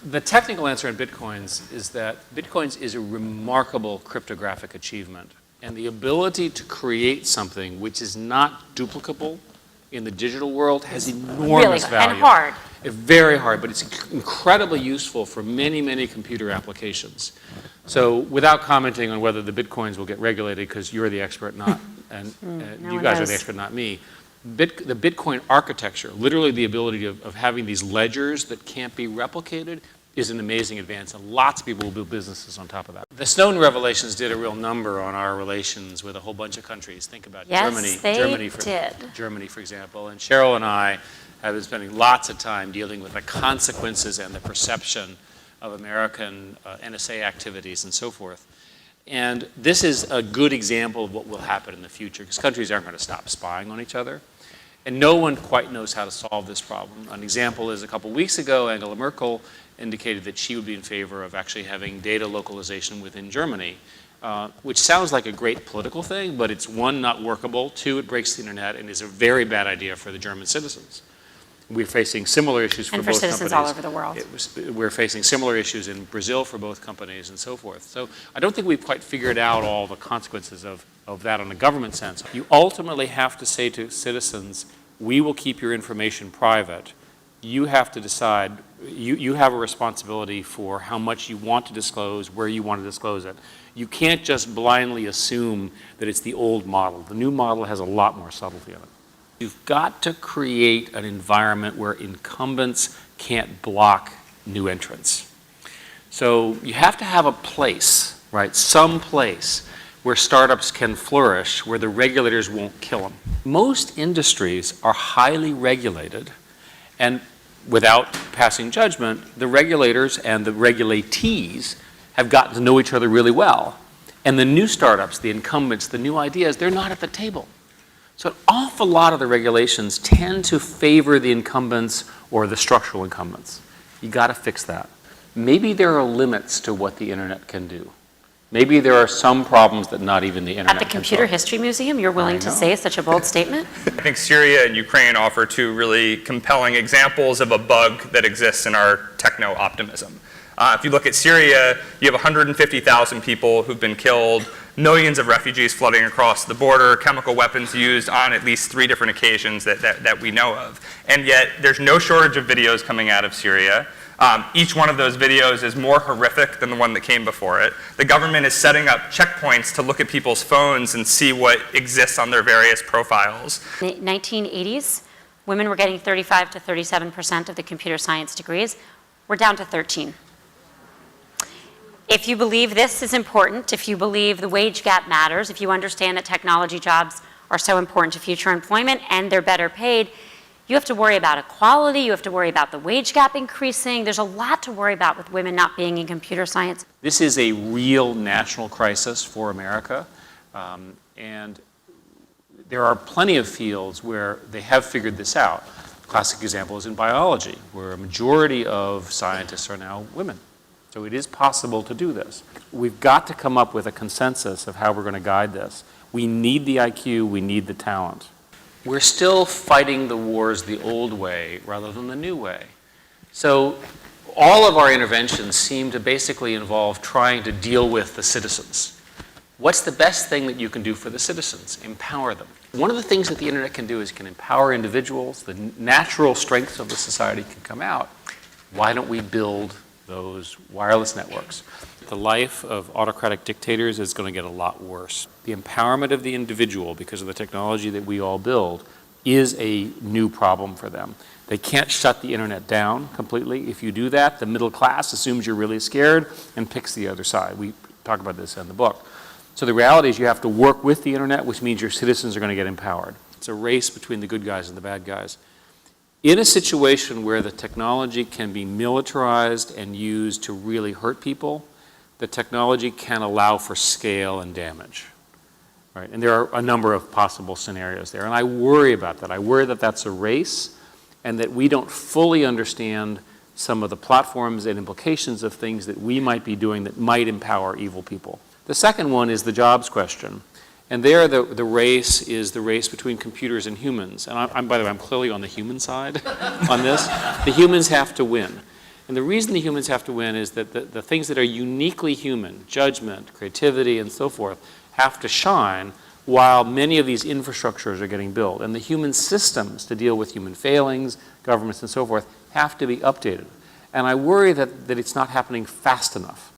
The technical answer on Bitcoins is that Bitcoins is a remarkable cryptographic achievement. And the ability to create something which is not duplicable in the digital world has enormous value. And hard. Very hard, but it's incredibly useful for many, many computer applications. So without commenting on whether the Bitcoins will get regulated, because you're the expert, not, and you guys are the expert, not me, the Bitcoin architecture, literally the ability of having these ledgers that can't be replicated, is an amazing advance, and lots of people will build businesses on top of that. The Snowden revelations did a real number on our relations with a whole bunch of countries. Think about Germany, Germany, for example. And Cheryl and I have been spending lots of time dealing with the consequences and the perception of American NSA activities and so forth. And this is a good example of what will happen in the future, because countries aren't going to stop spying on each other. And no one quite knows how to solve this problem. An example is a couple weeks ago, Angela Merkel indicated that she would be in favor of actually having data localization within Germany, which sounds like a great political thing, but it's one, not workable, two, it breaks the internet, and is a very bad idea for the German citizens. We're facing similar issues for both companies. And for citizens all over the world. We're facing similar issues in Brazil for both companies and so forth. So I don't think we've quite figured out all the consequences of that on a government sense. You ultimately have to say to citizens, we will keep your information private. You have to decide, you have a responsibility for how much you want to disclose, where you want to disclose it. You can't just blindly assume that it's the old model. The new model has a lot more subtlety in it. You've got to create an environment where incumbents can't block new entrants. So you have to have a place, right, some place where startups can flourish, where the regulators won't kill them. Most industries are highly regulated, and without passing judgment, the regulators and the regulatees have gotten to know each other really well. And the new startups, the incumbents, the new ideas, they're not at the table. So an awful lot of the regulations tend to favor the incumbents or the structural incumbents. You got to fix that. Maybe there are limits to what the internet can do. Maybe there are some problems that not even the internet At the Computer History Museum, you're willing to say such a bold statement? I think Syria and Ukraine offer two really compelling examples of a bug that exists in our techno-optimism. If you look at Syria, you have 150,000 people who've been killed, millions of refugees flooding across the border, chemical weapons used on at least 3 different occasions that we know of. And yet there's no shortage of videos coming out of Syria. Each one of those videos is more horrific than the one that came before it. The government is setting up checkpoints to look at people's phones and see what exists on their various profiles. In the 1980s, women were getting 35 to 37% of the computer science degrees. We're down to 13. If you believe this is important, if you believe the wage gap matters, if you understand that technology jobs are so important to future employment and they're better paid, you have to worry about equality, you have to worry about the wage gap increasing. There's a lot to worry about with women not being in computer science. This is a real national crisis for America, and there are plenty of fields where they have figured this out. A classic example is in biology, where a majority of scientists are now women. So it is possible to do this. We've got to come up with a consensus of how we're going to guide this. We need the IQ, we need the talent. We're still fighting the wars the old way rather than the new way. So all of our interventions seem to basically involve trying to deal with the citizens. What's the best thing that you can do for the citizens? Empower them. One of the things that the internet can do is can empower individuals. The natural strengths of the society can come out. Why don't we build those wireless networks? The life of autocratic dictators is going to get a lot worse. The empowerment of the individual, because of the technology that we all build, is a new problem for them. They can't shut the internet down completely. If you do that, the middle class assumes you're really scared and picks the other side. We talk about this in the book. So the reality is you have to work with the internet, which means your citizens are going to get empowered. It's a race between the good guys and the bad guys. In a situation where the technology can be militarized and used to really hurt people, the technology can allow for scale and damage. Right? And there are a number of possible scenarios there. And I worry about that. I worry that that's a race and that we don't fully understand some of the platforms and implications of things that we might be doing that might empower evil people. The second one is the jobs question. And there, the race is the race between computers and humans. And by the way, I'm clearly on the human side on this. The humans have to win. And the reason the humans have to win is that the things that are uniquely human, judgment, creativity, and so forth, have to shine while many of these infrastructures are getting built. And the human systems to deal with human failings, governments, and so forth, have to be updated. And I worry that it's not happening fast enough.